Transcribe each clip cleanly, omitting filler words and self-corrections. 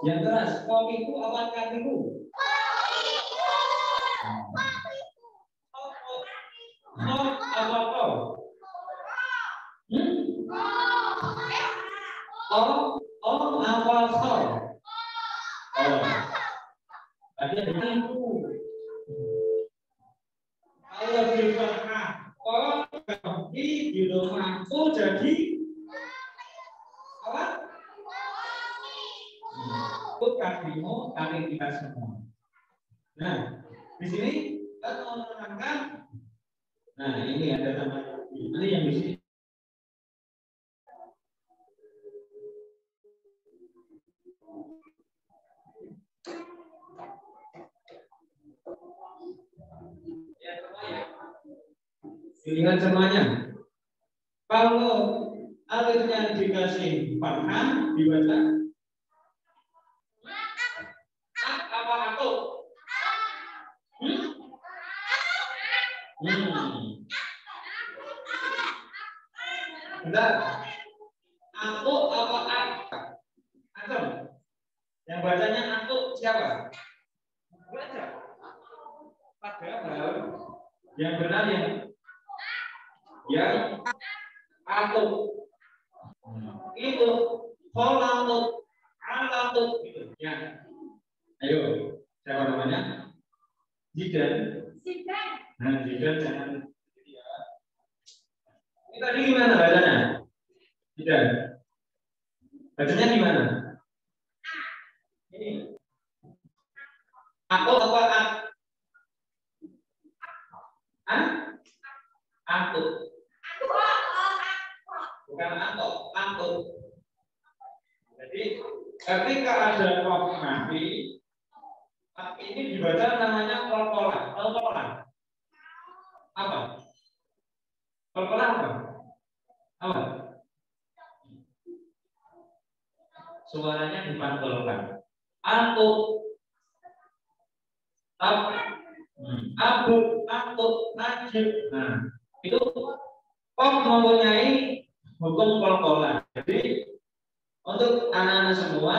Yang keras. Kopiku apa kakiku? Apa kau? Apa kau? Ada itu. Kalau di tengah di rumahku jadi apa? Kakimu, kaki kita semua. Nah, di sini kita mau menerangkan. Nah, ini ada namanya. Ini yang di sini. Dilihat semuanya. Kalau alifnya dikasih fathah dibaca apa aku? Bentar. Aku apa aku? Antum. Yang bacanya aku siapa? Baca. Padahal yang benar yang aku itu kolatut alatut gitu ya. Ayo, siapa namanya? Zidan. Nah, Zidan jangan ya. Ini tadi gimana bacanya? Zidan. Bacanya gimana? Ini. Aku apa aku. Bukan aku. Jadi ketika ada kof nafi ini dibaca namanya kolkolah. Apa? Kolkolah apa? Apa? Suaranya dipantulkan. Aku najib. Nah, itu kof mempunyai hukum kolkolah. Jadi untuk anak-anak semua,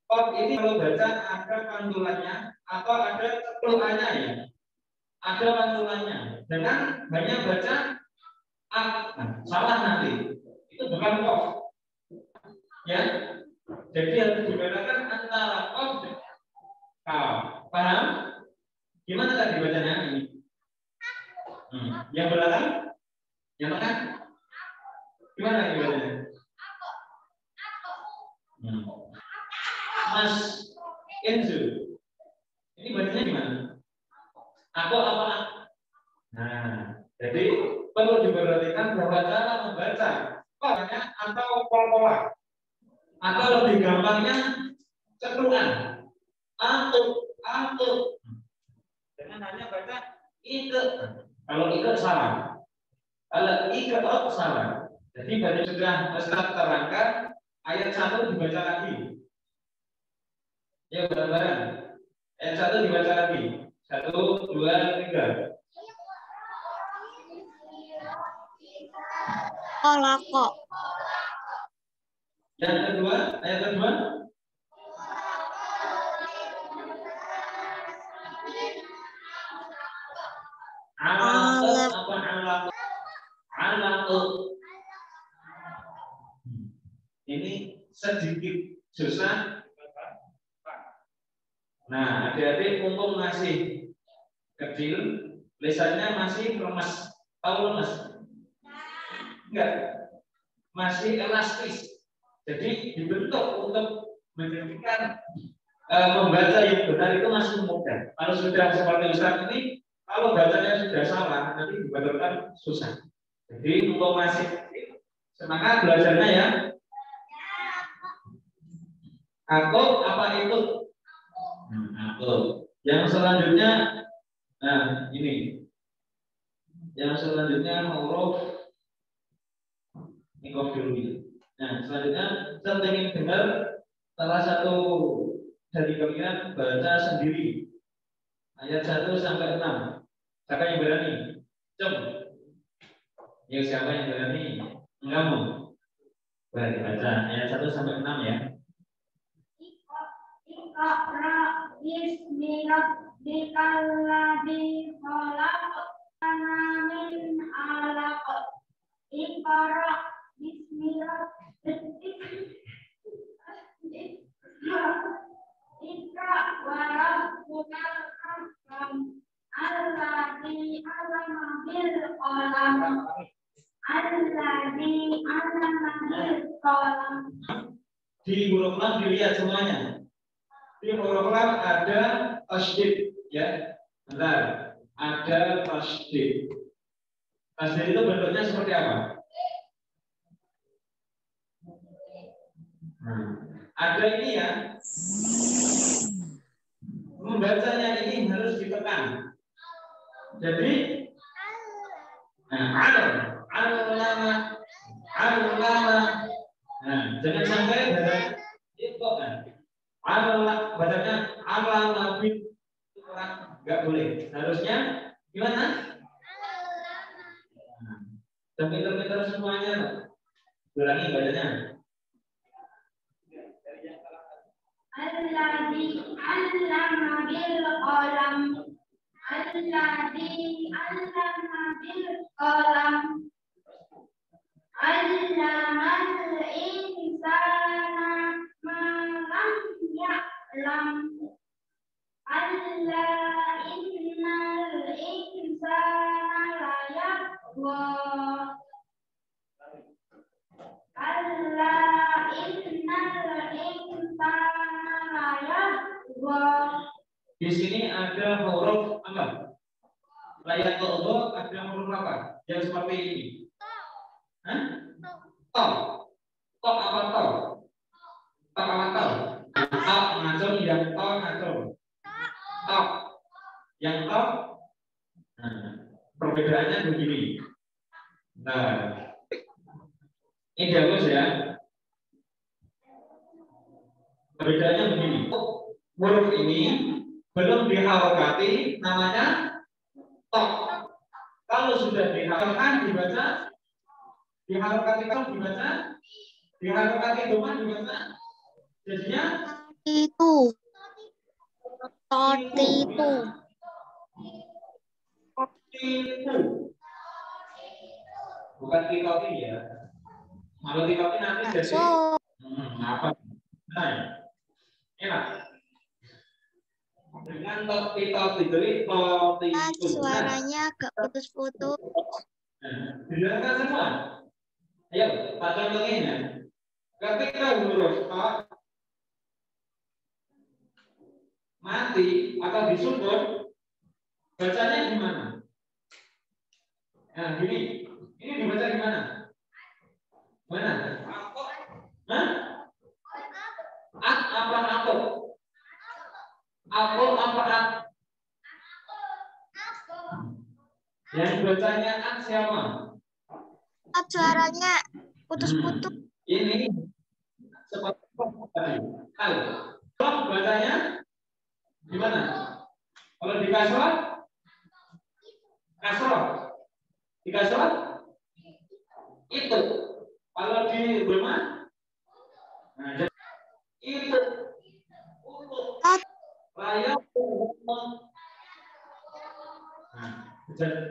kof ini kalau baca ada pantulannya atau ada ceplukannya ya. Ada pantulannya. Dengan hanya baca salah nanti. Itu bukan kof. Ya. Jadi harus dibedakan antara kof dan kaf. Paham? Gimana tadi bacanya ini? Yang belakang? Yang tengah? Gimana ini bacanya? Mas Enzo. Ini bacanya gimana? Aku apa? Nah, jadi perlu diperhatikan bahwa cara membaca makanya atau pola atau lebih gampangnya ceplukan. Antuk. Dengan hanya baca ike. Kalau ike salah. Kalau ike salah. Jadi tadi sudah Ustaz terangkan ayat 1 dibaca lagi. Ya bareng-bareng. Ayat 1 dibaca lagi. 1, 2, 3. Kolako. Yang kedua, ayat kedua. Ini sedikit susah. Nah, adik-adik mumpung masih kecil, lisannya masih lemas. Tahu lemas? Enggak. Masih elastis. Jadi dibentuk untuk menjadikan membaca yang benar itu masih mudah. Kalau sudah seperti Ustaz ini, kalau bacanya sudah salah, nanti dibetulkan susah. Jadi untuk masih semangat belajarnya ya. Aku apa itu? Aku. Yang selanjutnya, nah ini. Yang selanjutnya huruf mikrofilomi. Nah selanjutnya saya ingin dengar salah satu dari kalian baca sendiri ayat 1 sampai 6. Siapa yang berani? Jom. Ya siapa yang berani? Kamu. Berani baca ayat 1 sampai 6 ya. Bismillahirrahmanirrahim. Min alaq. Iqra. Iqra wa rabbukal akram. Alladzi 'allama bil qalam. Alladzi 'allama bil qalam. Di huruf lam dilihat semuanya. Di huruf lam ada tasydid, ya. Bentar. Ada tasydid. Tasydid itu bentuknya seperti apa? Ada ini ya. Membacanya ini harus ditekan. Jadi allama. Nah, jangan sampai itu kan. Bacanya allama bil Quran, enggak boleh. Harusnya gimana? Dan pinter-pinter semuanya. Ulangi bacanya. Alladzi 'allama bil qalam. Alladzi 'allama bil qalam. 'Allamal insana ma lam ya'lam. Alla innal insana la yatgha. Alla innal insana la yatgha. Di sini ada huruf apa? Layak Allah ada huruf apa? Yang seperti ini. Hah? Tol. Tol apa tol? Tol apa tol? Tol ngacung yang tol ngacung. Tol. Yang tol. Nah, perbedaannya begini. Nah, ini bagus ya. Perbedaannya begini. Huruf ini belum diharokati, namanya tok. Kalau sudah diharokati dibaca, diharokati kalau dibaca, diharokati doma dibaca, jadinya itu. Totitu. Bukan titotin ya. Kalau titotin nanti jadi apa? Nah, enak. Dengan titotin itu Suaranya agak putus-putus. Didengarkan semua. Ayo, Pak contohin ya. Ketika huruf T mati atau disukun, bacanya gimana? Nah, gini. Ini dibaca gimana? Mana? Hah? Apa apel? Apel apa at? Yang bacanya at siapa? Suaranya putus-putus. Ini seperti tadi. Kalau bacanya gimana? Kalau di kasroh? Kasroh. Di kasroh? Itu. Kalau di rumah? Nah, jadi itu. Layak. Nah,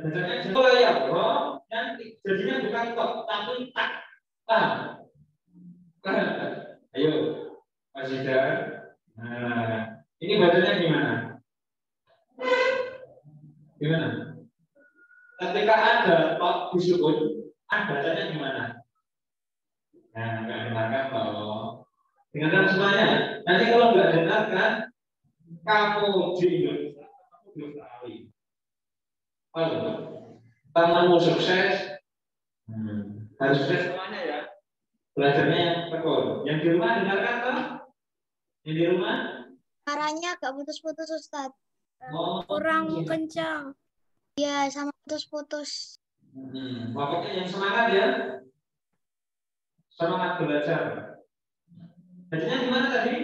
bacanya jadi layak. Nanti jadinya bukan tok, tapi tak. Paham? Ayo, Mas Ida. Nah, ini bacanya gimana? Gimana? Ketika ada tok disukun, bacanya gimana? Nah, nggak dengarkan toh. Dengarkan semuanya. Nanti kalau nggak dengarkan, kamu jingle. Halo, kamu sukses. Harus sukses semuanya ya. Belajarnya yang tekun. Yang di rumah dengarkan toh? Yang di rumah? Suaranya agak putus-putus, Ustaz. Kurang kencang. Iya, sama putus-putus. Pokoknya yang semangat ya. Semangat belajar. Bacanya gimana tadi?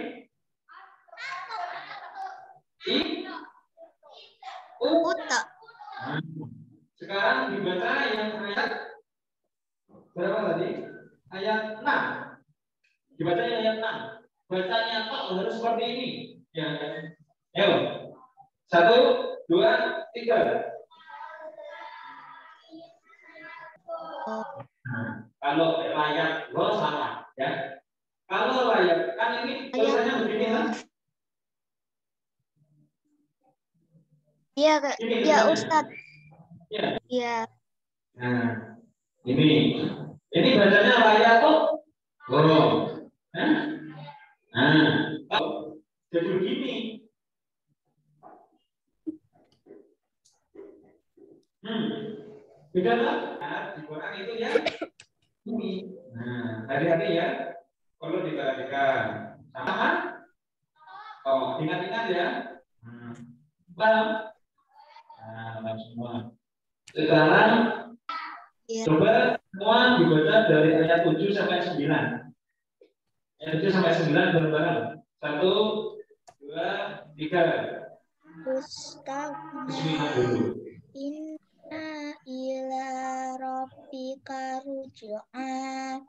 Uta. Sekarang dibaca yang ayat berapa tadi? Ayat 6. Dibaca yang ayat 6. Bacanya tok harus seperti ini. Ayo. 1, 2, 3. Nah, kalau layak lo salah ya. Kalau layak kan ini tulisannya begini kan? Iya, Kak. Ini Iya, tulisannya. Ustadz. Iya. Iya. Nah, ini bacanya layak kok. Oh. Nah, jadi begini. Beda kan? Nah, di Quran itu ya ini. Nah, hati-hati ya. Perlu diperhatikan. Sama? Oh, ingat-ingat ya. Paham? Nah, semua. Sekarang coba semua dibaca dari ayat 7 sampai 9. Ayat 7 sampai 9 bareng-bareng. 1, 2, 3. Bismillah dulu. Inna ila rabbika ruju'a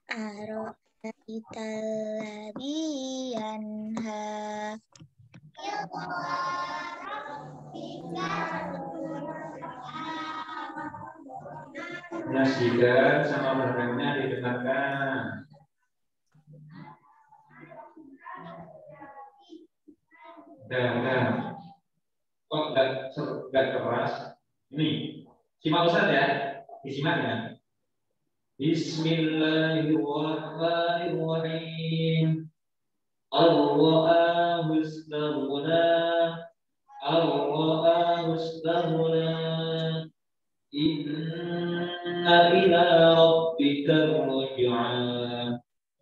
ara'aital ladzi yanha. Menyaksikan sama barangnya didengarkan. Udah. Kok nggak keras? Ini simak Ustaz ya. Disimak ya. Bismillahirrahmanirrahim. Allahu istaghna. Allahu istaghna. Inna ila rabbika ruj'a.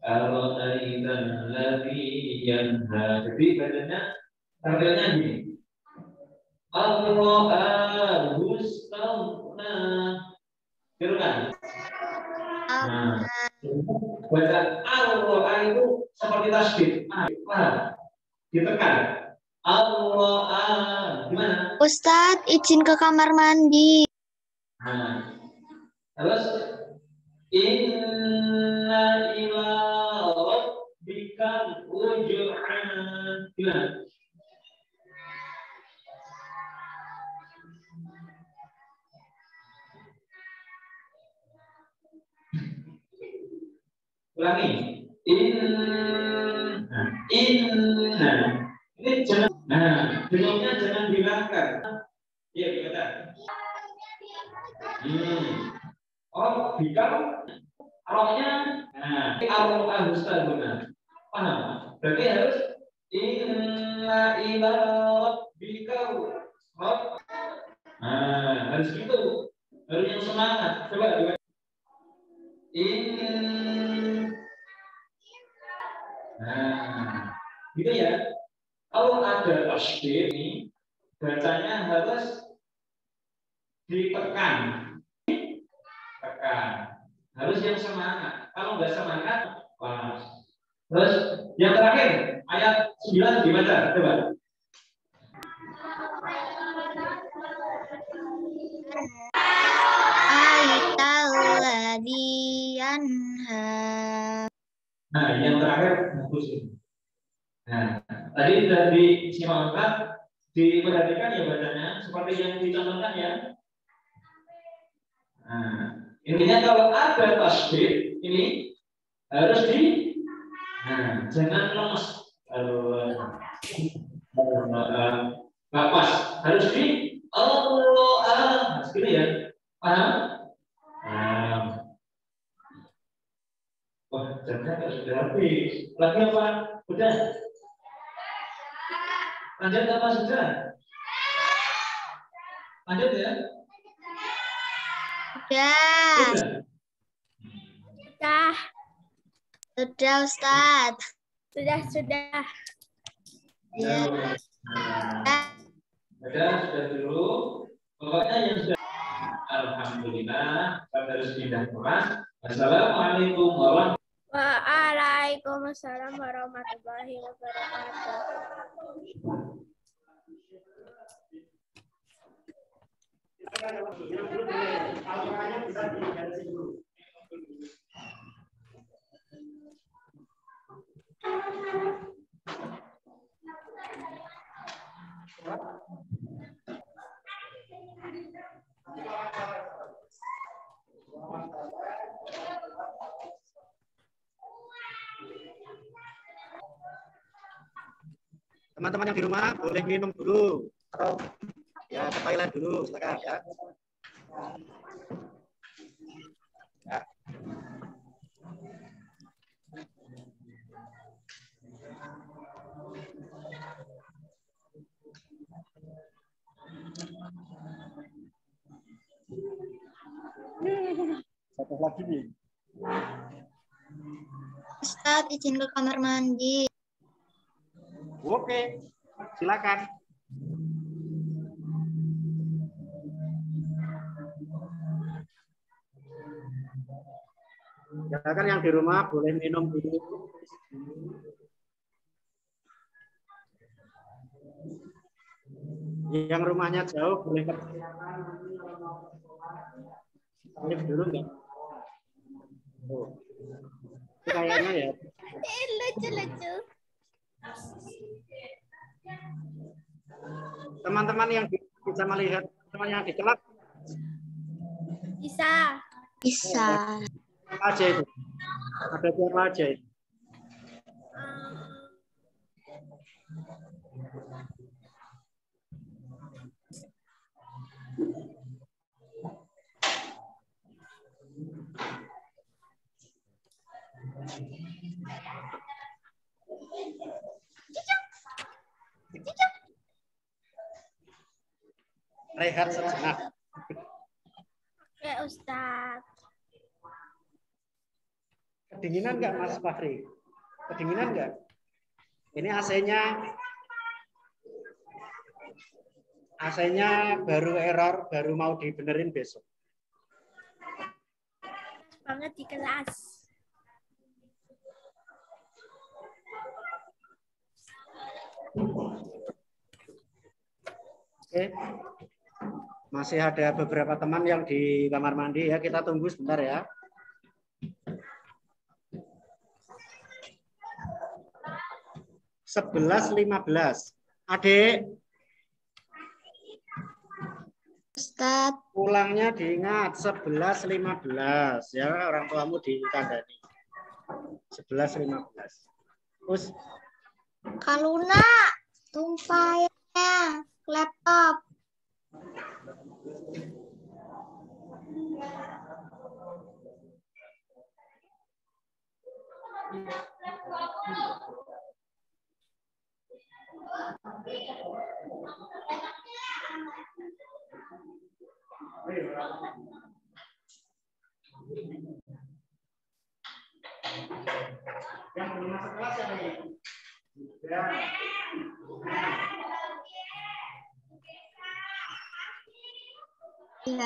Ara'aital ladzi yanha. Jadi bacanya tampilnya gini. Allahu istaghna. Betul kan? Nah, baca Allah itu seperti tasbih. Ditekan. Allah gimana? Ustadz, izin ke kamar mandi. Nah, terus inna ila rabbika ruj'an. Gimana? Ulangi. Inna. Ini jangan. Nah, bentuknya jangan dihilangkan. Iya, baca. Oh, bikal rohnya. Nah, Allah Ustazuna. Paham? Berarti harus inna ila rabbika. Nah, harus gitu. Harus yang semangat. Coba dibaca. Nah, gitu ya. Kalau ada tasbih ini, bacanya harus ditekan. Tekan. Harus yang semangat. Kalau nggak semangat, pas. Terus yang terakhir, ayat 9 dibaca. Coba. Aital ladzi yanha. Nah, yang terakhir bagus ini. Nah, tadi sudah disimakkan, diperhatikan ya bacanya seperti yang dicontohkan ya. Nah, intinya kalau ada tasbih ini harus jangan lemes. Nggak pas, harus Allah, seperti ya. Paham? Nah. Wah, jamnya sudah habis. Lagi apa? Udah. Lanjut apa sudah? Lanjut ya? Sudah. Sudah, Ustadz. Sudah. Ya. Sudah dulu. Pokoknya yang sudah. Alhamdulillah. Kita harus pindah kelas. Assalamualaikum warahmatullahi wabarakatuh. Waalaikumsalam warahmatullahi wabarakatuh. Teman-teman yang di rumah boleh minum dulu atau ya ke toilet dulu, silakan ya. Ya. Satu lagi nih. Ustadz, izin ke kamar mandi. Oke, silakan. Ya kan yang di rumah boleh minum dulu. Yang rumahnya jauh boleh lift dulu nggak? Oh. Kayaknya ya. Lucu-lucu. Teman-teman yang bisa melihat teman yang dicelak Bisa. Bisa. aja itu. Ada siapa aja itu? Rehat sejenak. Oke, Ustadz. Kedinginan nggak Mas Fahri? Kedinginan nggak? Ini AC-nya baru error, baru mau dibenerin besok. Banget di kelas. Oke. Masih ada beberapa teman yang di kamar mandi ya, kita tunggu sebentar ya. (11.15) Adik. Ustadz. Pulangnya diingat 11.15 ya, orang tuamu ditandani. 11.15. Terus Kaluna, tumpahnya laptop. yang belum masuk kelas ya nih? Ya. Iya.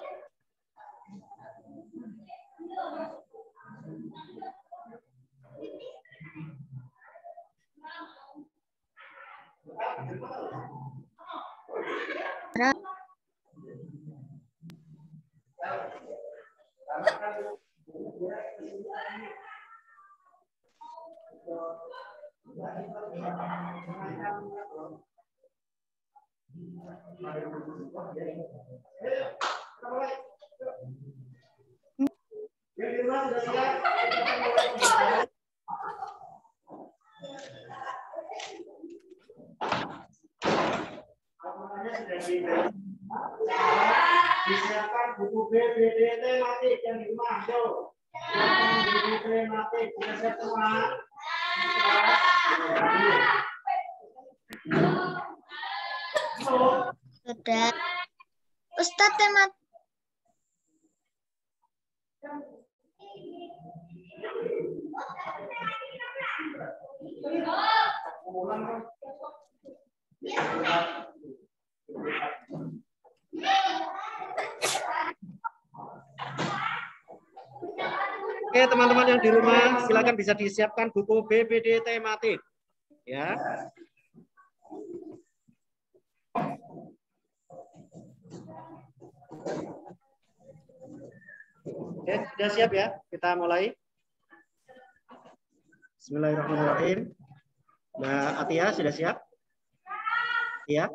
Disiapkan buku BBD tematik yang di rumah, yo. Buku tematik, sudah siap semua? Sudah. Ustadz, tema Oke, teman-teman yang di rumah, silakan bisa disiapkan buku BBD tematik. Ya. Oke, sudah siap ya? Kita mulai. Bismillahirrahmanirrahim. Mbak Atia sudah siap? Iya?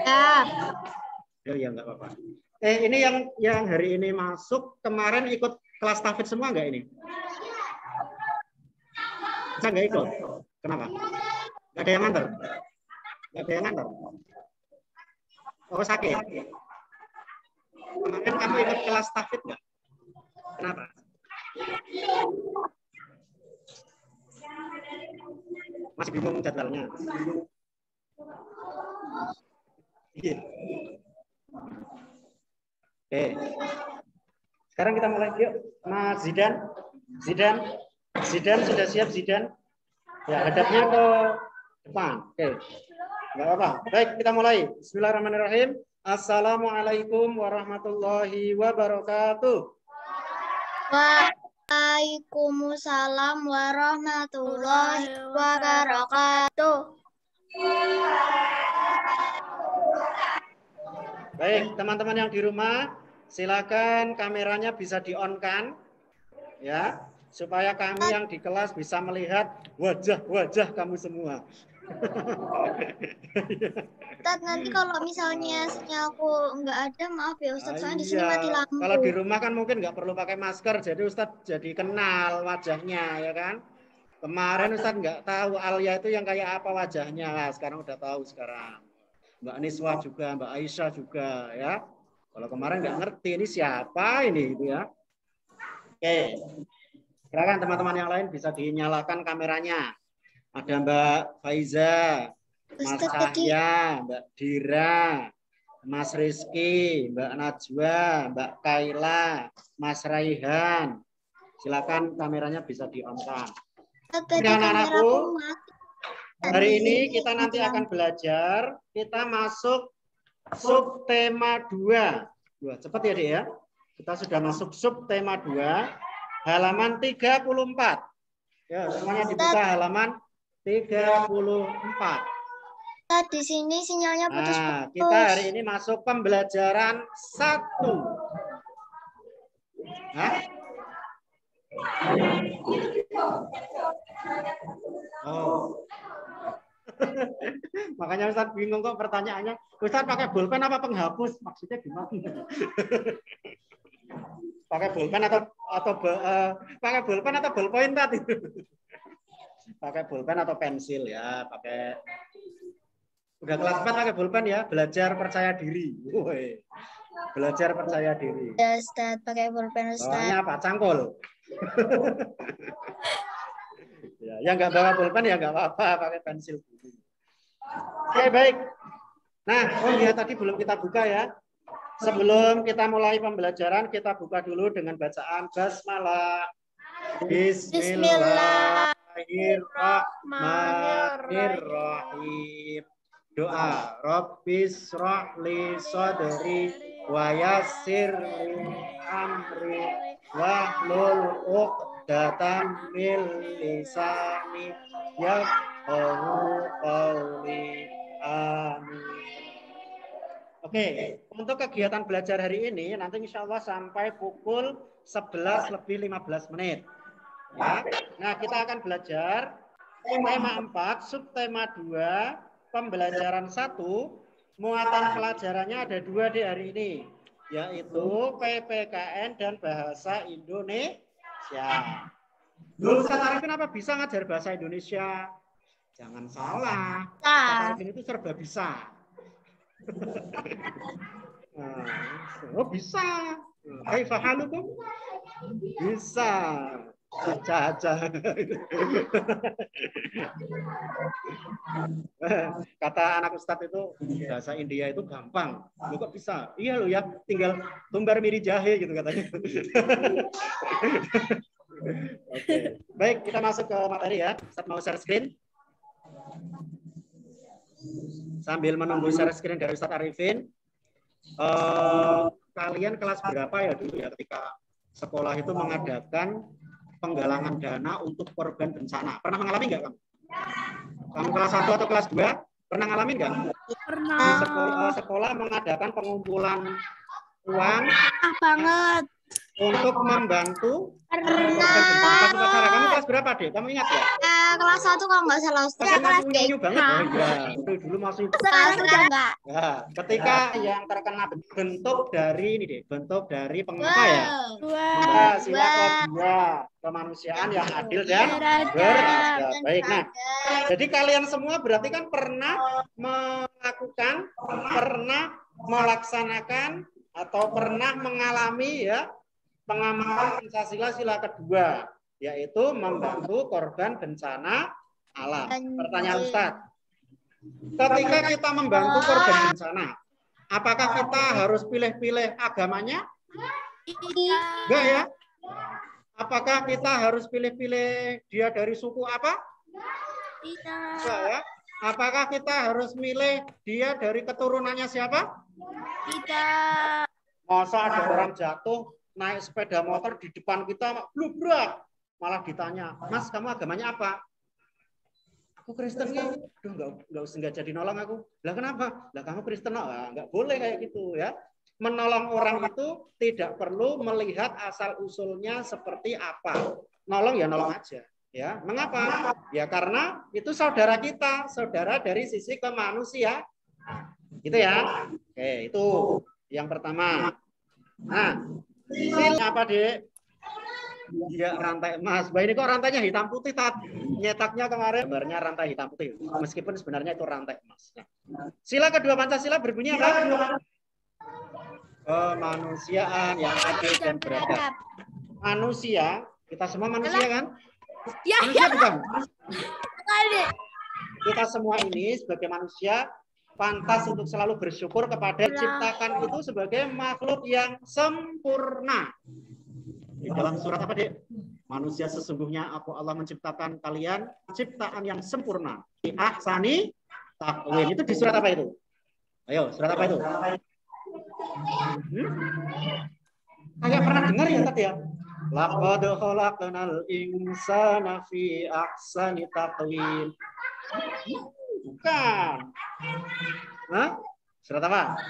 ya. Ya, nggak apa-apa. Ini yang hari ini masuk, kemarin ikut kelas tahfidz semua nggak ini? Bisa nggak ikut? Kenapa? Nggak ada yang nganter? Nggak ada yang nganter? Oh, sakit. Kemarin kamu ikut kelas tahfidz nggak? Kenapa? Masih bingung jadwalnya? Iya. Oke. Sekarang kita mulai yuk. Mas Zidan. Zidan sudah siap Zidan? Ya, hadapnya ke depan. Oke. Enggak apa-apa. Baik, kita mulai. Bismillahirrahmanirrahim. Assalamualaikum warahmatullahi wabarakatuh. Waalaikumsalam warahmatullahi wabarakatuh. Baik, teman-teman yang di rumah, silakan kameranya bisa di-on-kan ya, supaya kami yang di kelas bisa melihat wajah-wajah kamu semua. Ustaz, nanti kalau misalnya sinyalku nggak ada, maaf ya Ustaz, soalnya di sini mati lampu. Kalau di rumah kan mungkin nggak perlu pakai masker, jadi Ustadz jadi kenal wajahnya ya kan. Kemarin Ustadz nggak tahu Alia itu yang kayak apa wajahnya, lah sekarang udah tahu sekarang. Mbak Niswa juga, Mbak Aisyah juga ya. Kalau kemarin nggak ngerti ini siapa ini gitu ya. Oke, silakan teman-teman yang lain bisa dinyalakan kameranya. Ada Mbak Faiza, Mas Cahya, Mbak Dira, Mas Rizky, Mbak Najwa, Mbak Kaila, Mas Raihan. Silakan kameranya bisa di-on-kan. Anak-anakku, hari ini kita nanti akan belajar, kita masuk subtema 2. Cepat ya, Dek ya. Kita sudah masuk subtema 2, halaman 34. Ya, semuanya dibuka halaman 34. Di sini sinyalnya putus-putus. Nah, kita hari ini masuk pembelajaran 1. Hah? Oh. Makanya Ustaz bingung kok pertanyaannya. Ustaz pakai pulpen apa penghapus? Maksudnya gimana? Pakai pulpen atau pakai pulpen atau ballpoint tadi? Pakai pulpen atau pensil ya, pakai. Udah kelas 4 pakai pulpen ya, belajar percaya diri. Woy. Belajar percaya diri. Ya, Ustaz, pakai pulpen Ustaz. Bawanya apa? Cangkul. Ya, yang nggak bawa pulpen ya nggak apa-apa, pakai pensil dulu. Oke, baik. Nah, oh iya tadi belum kita buka ya. Sebelum kita mulai pembelajaran, kita buka dulu dengan bacaan basmalah. Bismillahirrahmanirrahim. Doa. Rabbis shrahli sadri wa yassir li amri wahlul 'uqdatam min lisani yafqahu qawli. Amin. Oke, untuk kegiatan belajar hari ini nanti insya Allah sampai pukul 11:15 menit. Ya. Nah, kita akan belajar tema 4, subtema 2, pembelajaran 1, muatan pelajarannya ada 2 di hari ini, yaitu PPKN dan Bahasa Indonesia. Loh, Ustaz Arifin apa bisa ngajar Bahasa Indonesia? Jangan salah, Ustaz Arifin itu serba bisa. Oh bisa. Kaifa halukum? Bisa. Aja. Kata anak Ustadz itu bahasa India itu gampang. Lu kok bisa? Iya lo ya, tinggal tumbar miri jahe gitu katanya. Oke. Baik, kita masuk ke materi ya. Ustadz mau share screen. Sambil menunggu share screen dari Ustadz Arifin. Kalian kelas berapa ya dulu ya ketika sekolah itu mengadakan penggalangan dana untuk korban bencana? Pernah mengalami nggak kamu? Kamu kelas 1 atau kelas 2? Pernah ngalamin nggak? Pernah. Di sekolah mengadakan pengumpulan uang banget. untuk membantu Pernah. Kamu kelas berapa, Dek? Kamu ingat ya? Kelas 1 kalau nggak salah Ustaz. Masih unyu-unyu banget. Oh iya, dulu masih. Sekarang udah enggak. Ya, ketika yang terkena bentuk dari ini deh, bentuk dari pengapa ya? Maka sila kedua, kemanusiaan yang adil dan beradab. Baik, nah. Jadi kalian semua berarti kan pernah melakukan, pernah melaksanakan atau pernah mengalami ya pengamalan Pancasila sila kedua, yaitu membantu korban bencana alam. Pertanyaan Ustadz, ketika kita membantu korban bencana, apakah kita harus pilih-pilih agamanya? Enggak ya? Apakah kita harus pilih-pilih dia dari suku apa? Enggak ya? Apakah kita harus milih dia dari keturunannya siapa? Tidak. Masa ada orang jatuh naik sepeda motor di depan kita blubrak, malah ditanya, Mas kamu agamanya apa? Aku Kristen ya. Aduh nggak jadi nolong aku. Lah kenapa? Lah kamu Kristen? Nggak boleh kayak gitu ya. Menolong orang itu tidak perlu melihat asal usulnya seperti apa. Nolong ya nolong aja. Ya, mengapa? Ya karena itu saudara kita, saudara dari sisi kemanusiaan. Gitu ya. Oke, itu yang pertama. Nah, sila apa, Dek? Ya, rantai emas. Bah, ini kok rantainya hitam putih, Tat? Nyetaknya kemarin gambarnya rantai hitam putih. Meskipun sebenarnya itu rantai emas. Nah, sila kedua Pancasila berbunyi apa? Kemanusiaan yang adil dan beradab. Manusia, kita semua manusia kan? Ya, manusia bukan? Kali. Kita semua ini sebagai manusia pantas untuk selalu bersyukur kepada diciptakan itu sebagai makhluk yang sempurna. Di dalam surat apa, Dek? Manusia sesungguhnya aku Allah menciptakan kalian ciptaan yang sempurna. Di ahsani taqwim. Itu di surat apa itu? Ayo, surat apa itu? Kayak pernah dengar ya tadi ya? Laqad khalaqnal insana fi ahsani taqwim. Bukan. Hah? Surat apa?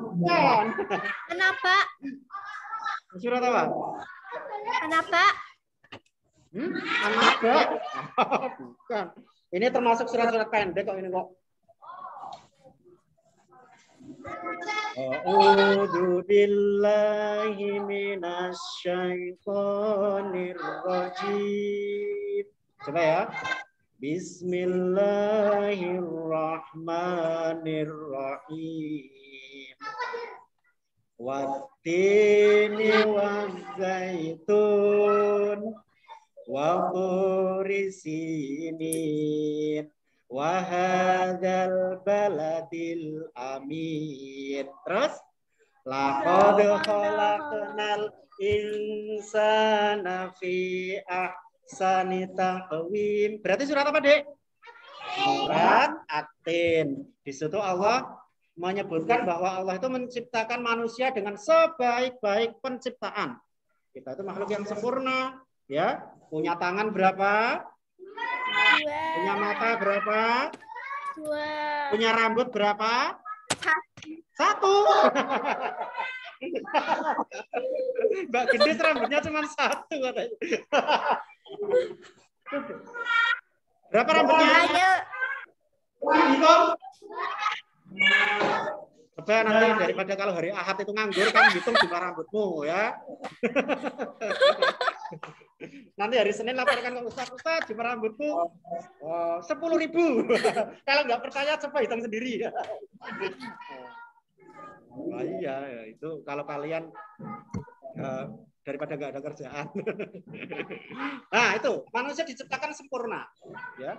Bukan. Kenapa? Surat apa? Kenapa? Anaba. Bukan. Ini termasuk surat-surat pendek kok ini kok. A'udzu billahi minasy syaithanir rajim. Coba ya. Bismillahirrahmanirrahim. Wattini wazzaitun wa turi sinin wa hadzal baladil amin. Terus laqad khalaqnal insana fi ahsani taqwim. Berarti surat apa, Dek? Surat At-Tin. Di situ Allah menyebutkan bahwa Allah itu menciptakan manusia dengan sebaik-baik penciptaan. Kita itu makhluk yang sempurna, ya. Punya tangan berapa? 2. Punya mata berapa? 2. Punya rambut berapa? 1. Mbak Gendis rambutnya cuma 1 katanya. Berapa rambutnya? Coba nanti daripada kalau hari Ahad itu nganggur kan hitung jumlah rambutmu ya. Nanti hari Senin laporkan ke Ustaz jumlah rambutmu 10.000. Kalau nggak percaya coba hitung sendiri ya. Oh, iya itu kalau kalian daripada nggak ada kerjaan. Nah itu manusia diciptakan sempurna, ya.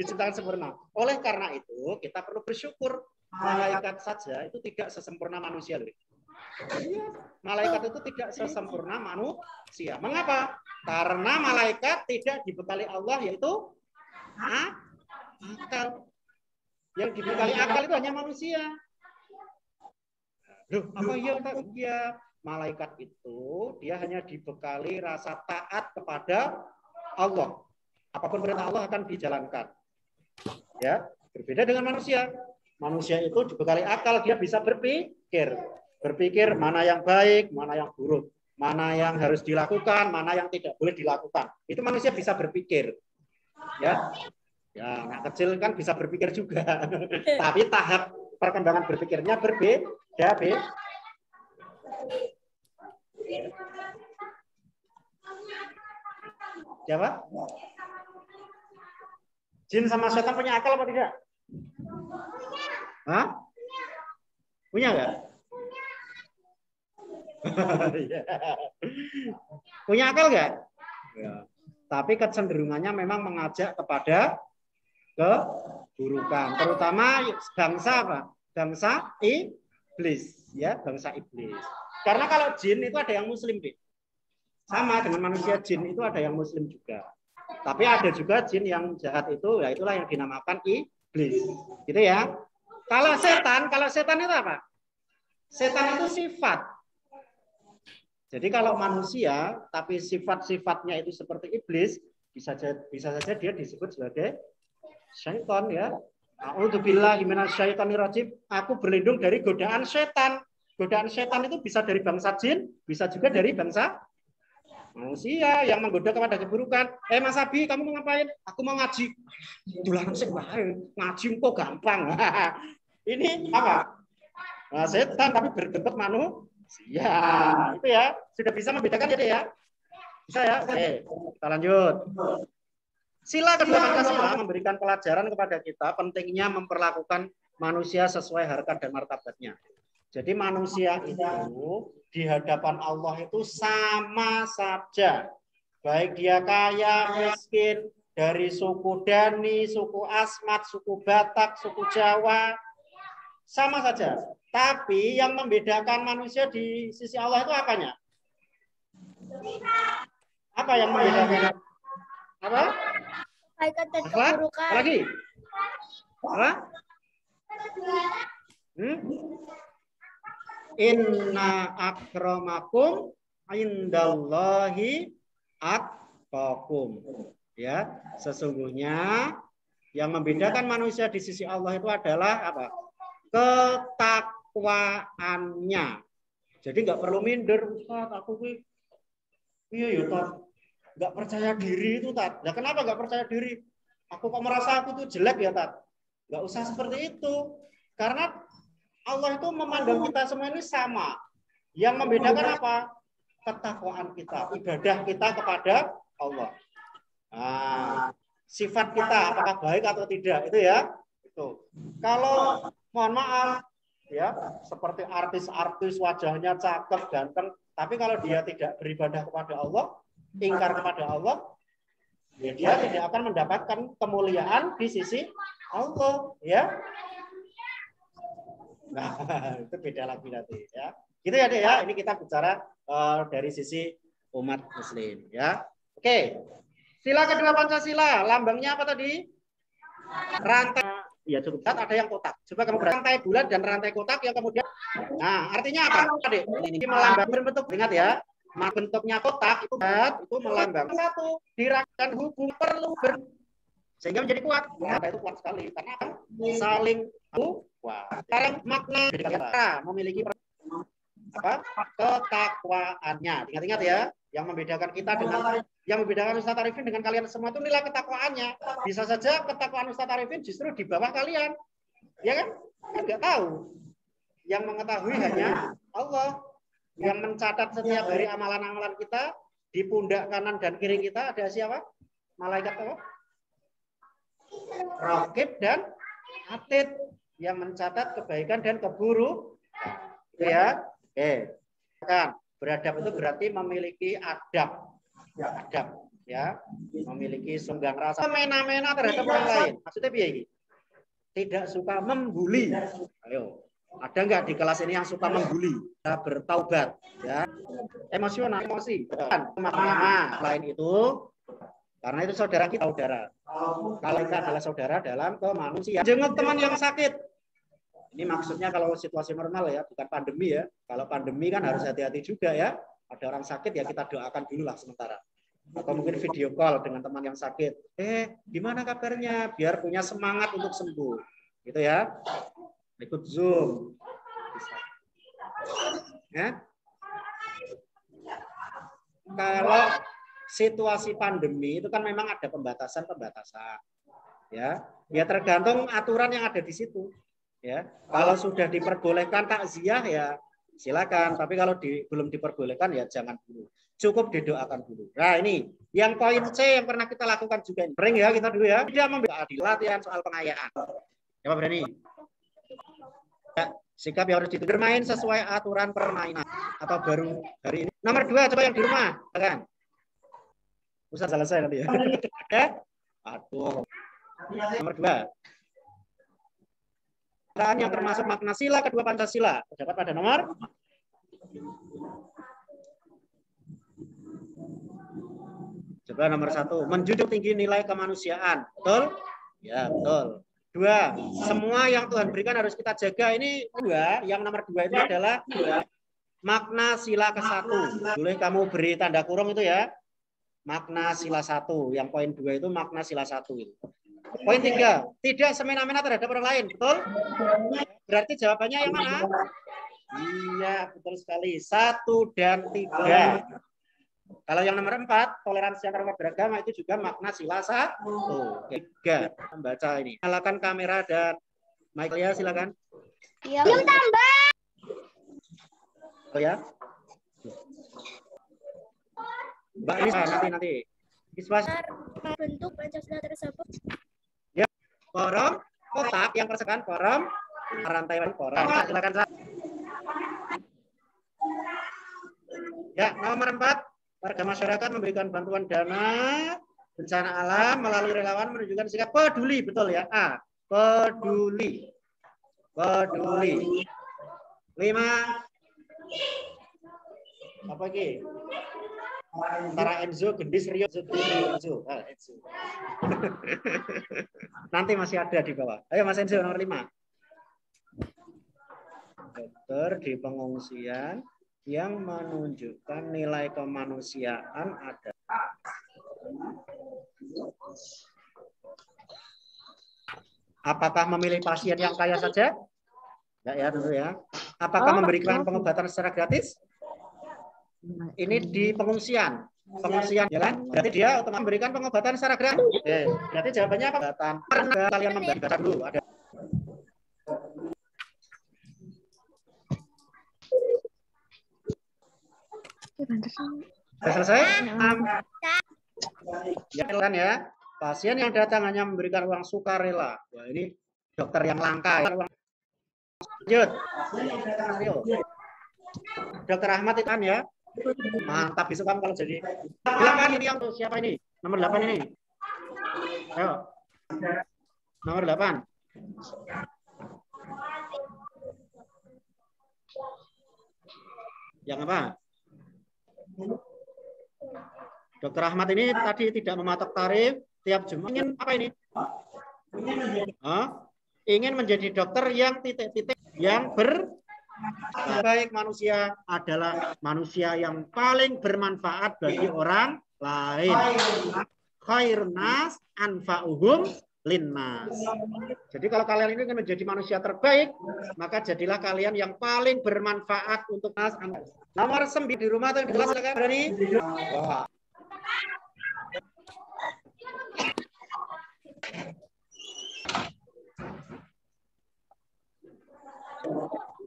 Diciptakan sempurna. Oleh karena itu kita perlu bersyukur. Malaikat saja itu tidak sesempurna manusia, loh. Malaikat itu tidak sesempurna manusia. Mengapa? Karena malaikat tidak dibekali Allah yaitu akal. Yang dibekali akal itu hanya manusia. Loh, apa iya? Malaikat itu dia hanya dibekali rasa taat kepada Allah. Apapun perintah Allah akan dijalankan. Ya, berbeda dengan manusia. Manusia itu dibekali akal, dia bisa berpikir. Berpikir mana yang baik, mana yang buruk, mana yang harus dilakukan, mana yang tidak boleh dilakukan. Itu manusia bisa berpikir. Ya. Ya, anak kecil kan bisa berpikir juga. Tapi tahap perkembangan berpikirnya berbeda. Siapa? Jin sama setan punya akal apa tidak? Hah? Punya nggak? Punya akal nggak? Ya. Tapi kecenderungannya memang mengajak kepada keburukan, terutama bangsa apa? Bangsa iblis, ya, bangsa iblis. Karena kalau jin itu ada yang muslim, Dik. Sama dengan manusia, jin itu ada yang muslim juga. Tapi ada juga jin yang jahat itu, ya itulah yang dinamakan iblis. Gitu ya. Kalau setan itu apa? Setan itu sifat. Jadi kalau manusia, tapi sifat-sifatnya itu seperti iblis, bisa saja dia disebut sebagai syaitan, ya. A'udzubillahi minasyaitonirrajim. Aku berlindung dari godaan setan. Godaan setan itu bisa dari bangsa jin, bisa juga dari bangsa manusia yang menggoda kepada keburukan. Mas Abi, kamu mau ngapain? Aku mau ngaji. Tulang sik wae, ngaji kok gampang. Ini apa? Nah, setan tapi berbentuk manusia. Itu ya. Sudah bisa membedakan ya? Bisa ya? Oke, kita lanjut. Sila kedua Pancasila memberikan pelajaran kepada kita pentingnya memperlakukan manusia sesuai harkat dan martabatnya. Jadi manusia itu di hadapan Allah itu sama saja. Baik dia kaya, miskin, dari suku Dani, suku Asmat, suku Batak, suku Jawa, sama saja. Tapi yang membedakan manusia di sisi Allah itu apanya? Apa yang membedakan? Apa? Kebaikan dan Apa? keburukan. Lagi? Apa? Inna akramakum indallahi atqakum. Ya, sesungguhnya yang membedakan manusia di sisi Allah itu adalah apa? Ketakwaannya. Jadi nggak perlu minder, Ustaz, aku iya ya, Tat. Nggak percaya diri itu, Tat. Nah, kenapa nggak percaya diri? Aku kok merasa aku tuh jelek ya, Tat. Nggak usah seperti itu. Karena Allah itu memandang kita semua ini sama. Yang membedakan apa? Ketakwaan kita, ibadah kita kepada Allah. Nah, sifat kita apakah baik atau tidak, itu ya. Itu. Kalau mohon maaf ya, seperti artis-artis wajahnya cakep, ganteng, tapi kalau dia tidak beribadah kepada Allah, ingkar kepada Allah, ya dia tidak akan mendapatkan kemuliaan di sisi Allah, ya. Nah, itu beda lagi nanti, ya. Gitu ya, Dek, ya. Ini kita bicara dari sisi umat muslim, ya. Oke. Sila kedua Pancasila, lambangnya apa tadi? Rantai. Ya cukup. Ada yang kotak. Coba kamu rantai bulat dan rantai kotak yang kemudian. Nah, artinya apa, Adik? Ini melambang berbentuk, ingat ya. Bentuknya kotak itu melambang satu, dirakan hubung perlu sehingga menjadi kuat. Nah, itu kuat sekali karena saling kuat. Sekarang makna memiliki apa? Ketakwaannya. Ingat-ingat ya, yang membedakan kita dengan yang membedakan Ustaz Arifin dengan kalian semua itu nilai ketakwaannya. Bisa saja ketakwaan Ustaz Arifin justru di bawah kalian. Ya kan? Enggak tahu. Yang mengetahui hanya Allah. Yang mencatat setiap hari amalan-amalan kita di pundak kanan dan kiri kita ada siapa? Malaikat apa? Raqib dan Atid yang mencatat kebaikan dan keburukan. Ya. Oke. Kan beradab itu berarti memiliki adab. Adab, ya. Memiliki sunggang rasa. Mena-mena terhadap orang lain. Maksudnya piye iki? Tidak suka membuli. Ayo. Ada nggak di kelas ini yang suka membuli? Kita bertaubat, ya. Emosional, emosi. Nah, selain itu, karena itu saudara kita, saudara. Kalau kita adalah saudara dalam kemanusiaan. Jenguk teman yang sakit. Ini maksudnya kalau situasi normal ya, bukan pandemi ya. Kalau pandemi kan harus hati-hati juga ya. Ada orang sakit ya kita doakan dulu lah sementara. Atau mungkin video call dengan teman yang sakit. Gimana kabarnya? Biar punya semangat untuk sembuh. Gitu ya. Ikut Zoom. Bisa. Ya. Kalau situasi pandemi itu kan memang ada pembatasan-pembatasan. Ya, tergantung aturan yang ada di situ. Ya, kalau sudah diperbolehkan takziah ya silakan. Tapi kalau belum diperbolehkan ya jangan dulu. Cukup didoakan dulu. Nah ini yang poin C yang pernah kita lakukan juga. Sering ya kita dulu ya. Tidak membela latihan soal pengayaan. Siapa berani? Ya, sikap yang harus ditunjukkan bermain sesuai aturan permainan atau baru hari ini. Nomor 2 coba yang di rumah, kan? Usah selesai nanti ya. Ya? Aduh. Nomor 2. Yang termasuk makna sila kedua Pancasila terdapat pada nomor coba nomor 1 menjunjung tinggi nilai kemanusiaan. Betul? Ya, betul. 2, semua yang Tuhan berikan harus kita jaga. Ini 2, yang nomor 2 itu adalah makna sila ke-1. Boleh kamu beri tanda kurung itu ya. Makna sila 1. Yang poin 2 itu makna sila 1 itu. Poin 3, tidak semena-mena terhadap orang lain. Betul? Berarti jawabannya yang mana? Iya, betul sekali. 1 dan 3. Kalau yang nomor 4, toleransi antar umat beragama itu juga makna sila 1. 3. Membaca ini. Nyalakan kamera dan mic ya, silakan. Iya. Belum tambah. Oh ya. Mbak Isma nanti. Isma. Bentuk Pancasila tersebut. Ya. Forum kotak yang persekan forum rantai forum. Silakan. Ya, nomor 4. Warga masyarakat memberikan bantuan dana bencana alam melalui relawan menunjukkan sikap peduli. Betul ya? A. Peduli. 5. Apa lagi? Antara Enzo, Gendis, Rio, Enzo. Nanti masih ada di bawah. Ayo Mas Enzo nomor 5. Dokter di pengungsian yang menunjukkan nilai kemanusiaan ada. Apakah memilih pasien yang kaya saja? Enggak ya, tentu ya. Apakah memberikan pengobatan secara gratis? Ini di pengungsian. Pengungsian, ya kan? Berarti dia otomatis memberikan pengobatan secara gratis. Berarti jawabannya apa? Pernah kalian membaca dulu. Ada. Sudah selesai? Ya kan ya. Pasien yang datang hanya memberikan uang sukarela. Wah, ini dokter yang langka. Ya. Lanjut. Dokter Ahmad itu kan ya. Mantap besok kamu kalau jadi. 8 ini yang siapa ini? Nomor 8 ini. Ayo. Nomor 8. Yang apa? Dokter Ahmad ini tadi tidak mematok tarif tiap Jumat. Ingin apa ini? Ingin menjadi dokter yang titik-titik yang baik. Manusia adalah manusia yang paling bermanfaat bagi orang lain. Khairun nas anfa'uhum linnas. Jadi kalau kalian ini ingin menjadi manusia terbaik, maka jadilah kalian yang paling bermanfaat untuk nas. Nomor 9 di rumah atau di kelas, silakan berani.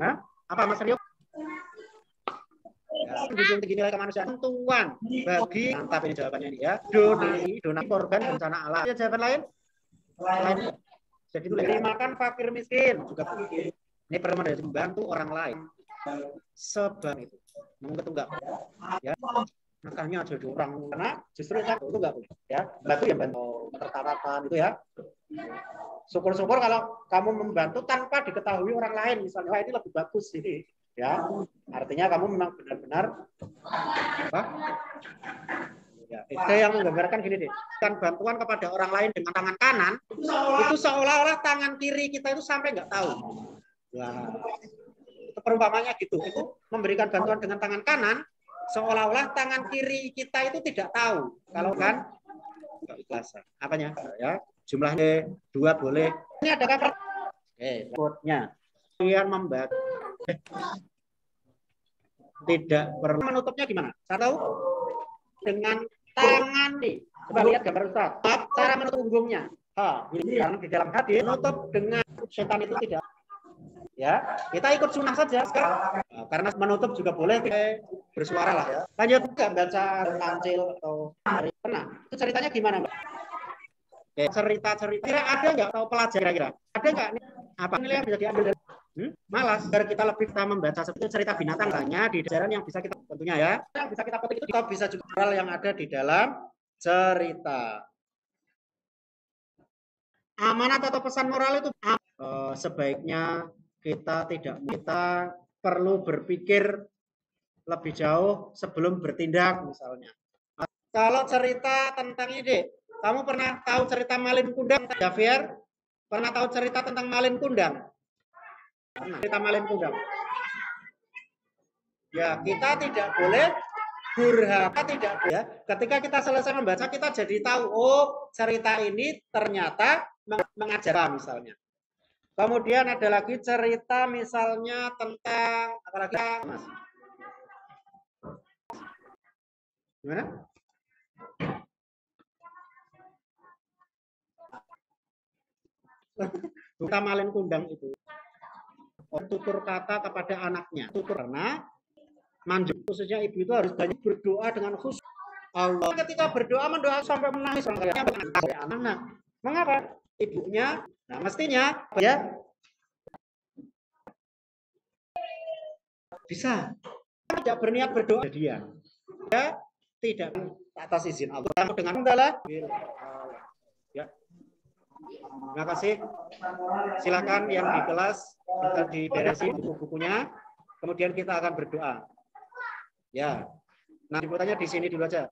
Hah? Apa Mas Rio? Menjunjung tinggi nilai kemanusiaan. Bantuan bagi, mantap ini jawabannya ini ya. Donasi korban bencana alam. Ya, jawaban lain? Jadi tulis makan fakir miskin juga. Ini perlu membantu orang lain. Sebab itu. Namun itu enggak. Ya. Makanya jadi orang karena justru itu enggak boleh. Ya, bantu ya bantu tertarapan itu ya. Syukur-syukur kalau kamu membantu tanpa diketahui orang lain, misalnya, wah ini lebih bagus ini, ya. Artinya kamu memang benar-benar apa? Ya, itu yang menggambarkan gini deh. Kan bantuan kepada orang lain dengan tangan kanan, itu seolah-olah tangan kiri kita itu sampai nggak tahu. Wah, itu perumpamannya gitu. Itu memberikan bantuan dengan tangan kanan, seolah-olah tangan kiri kita itu tidak tahu. Kalau kan nggak ikhlas. Apanya? Ya. Jumlahnya 2 boleh. Ini ada cover. Code-nya. Kalian membaca. Tidak perlu. Menutupnya gimana? Saya tahu dengan tangan nih. Coba lihat gambar Ustaz. Cara menutup punggungnya. Ini karena di dalam hadis menutup dengan setan itu tidak. Ya, kita ikut sunnah saja sekarang. Karena menutup juga boleh bersuara lah. Lanjut nggak baca kancil atau pernah? Itu ceritanya gimana, Mbak? Cerita-cerita. Kira ada nggak atau pelajar kira-kira? Ada nggak? Apa nilai yang bisa diambil dari malas agar kita lebih paham membaca seperti cerita binatang banyak di ajaran yang bisa kita tentunya ya. Yang bisa kita petik itu kita bisa juga hal yang ada di dalam cerita. Amanat atau pesan moral itu sebaiknya kita perlu berpikir lebih jauh sebelum bertindak misalnya. Kalau cerita tentang ini, kamu pernah tahu cerita Malin Kundang, Javier? Pernah tahu cerita tentang Malin Kundang? Pernah. Cerita Malin Kundang. Ya, kita tidak boleh durhaka, tidak ya. Ketika kita selesai membaca, kita jadi tahu, oh cerita ini ternyata mengajar misalnya. Kemudian ada lagi cerita misalnya tentang apalagi Mas? Gimana? Cerita Malin Kundang itu tutur kata kepada anaknya. Tutur karena manjur khususnya ibu itu harus banyak berdoa dengan khusus. Allah ketika berdoa mendoa sampai menangis anak. Mengapa? Ibunya, nah mestinya ya bisa tidak berniat berdoa dia ya tidak atas izin Allah dengan adalah ya. Terima kasih. Silakan yang di kelas kita diberesin buku-bukunya, kemudian kita akan berdoa. Ya. Nah, liputannya di sini dulu aja.